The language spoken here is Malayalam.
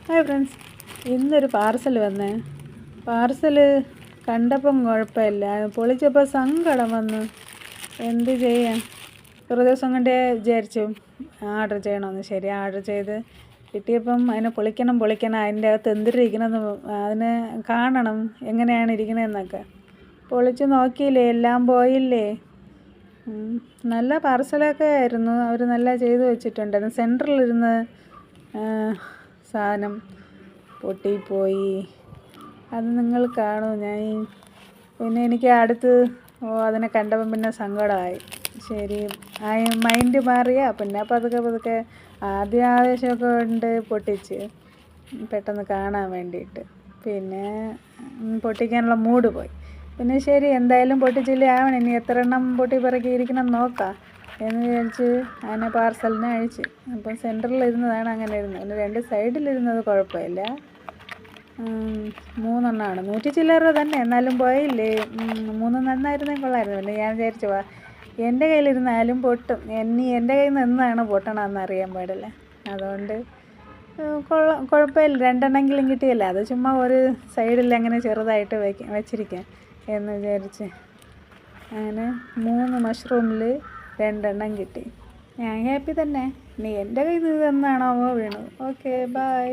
ഹായ് ഫ്രണ്ട്സ്, ഇന്നൊരു പാർസൽ വന്നേ. പാർസൽ കണ്ടപ്പം കുഴപ്പമില്ല, പൊളിച്ചപ്പോൾ സങ്കടം വന്നു. എന്ത് ചെയ്യാൻ? കുറേ ദിവസം കൊണ്ടേ വിചാരിച്ചു ഓർഡർ ചെയ്യണമെന്ന്. ശരി, ഓർഡർ ചെയ്ത് കിട്ടിയപ്പം അതിനെ പൊളിക്കണം അതിൻ്റെ അകത്ത് എന്തിരിക്കണമെന്ന് അതിനെ കാണണം, എങ്ങനെയാണ് ഇരിക്കണതെന്നൊക്കെ. പൊളിച്ച് നോക്കിയില്ലേ, എല്ലാം പോയില്ലേ. നല്ല പാർസലൊക്കെ ആയിരുന്നു, അവർ നല്ല ചെയ്ത് വെച്ചിട്ടുണ്ടായിരുന്നു. സെൻറ്ററിലിരുന്ന സാധനം പൊട്ടിപ്പോയി, അത് നിങ്ങൾ കാണൂ. പിന്നെ എനിക്ക് അടുത്ത് അതിനെ കണ്ടപ്പം പിന്നെ സങ്കടമായി. ശരി, മൈൻഡ് മാറിയ പിന്നെ പതുക്കെ ആദ്യം ആവേശമൊക്കെ ഉണ്ട് പൊട്ടിച്ച് പെട്ടെന്ന് കാണാൻ വേണ്ടിയിട്ട്. പിന്നെ പൊട്ടിക്കാനുള്ള മൂഡ് പോയി. പിന്നെ ശരി, എന്തായാലും പൊട്ടിച്ചില്ലേ ആവണം, ഇനി എത്ര എണ്ണം പൊട്ടി പിറക്കിയിരിക്കണം നോക്കാം എന്ന് വിചാരിച്ച് അതിനെ പാർസലിനെ അഴിച്ച്. അപ്പം സെൻറ്ററിലിരുന്നതാണ് അങ്ങനെ ഇരുന്നത്. പിന്നെ രണ്ട് സൈഡിലിരുന്നത് കുഴപ്പമില്ല. 3 എണ്ണമാണ്, 100 ചില്ലറ തന്നെ, എന്നാലും പോയില്ലേ. 3 നന്നായിരുന്നെങ്കിൽ കൊള്ളായിരുന്നു. പിന്നെ ഞാൻ വിചാരിച്ചു എൻ്റെ കയ്യിലിരുന്നാലും പൊട്ടും, എൻ്റെ കയ്യിൽ നിന്ന് എന്നാണ് പൊട്ടണമെന്ന് അറിയാൻ പാടില്ല. അതുകൊണ്ട് കുഴപ്പമില്ല, 2 എണ്ണമെങ്കിലും കിട്ടിയല്ല, അത് ചുമ്മാ ഒരു സൈഡിൽ അങ്ങനെ ചെറുതായിട്ട് വെച്ചിരിക്കാം എന്ന് വിചാരിച്ച് അങ്ങനെ 3 മഷ്റൂമിൽ 2 എണ്ണം കിട്ടി. ഞാൻ ഹാപ്പി തന്നെ. ഇനി എൻ്റെ കയ്യിൽ നിന്ന് എന്നാണോ വീണത്. Okay, by.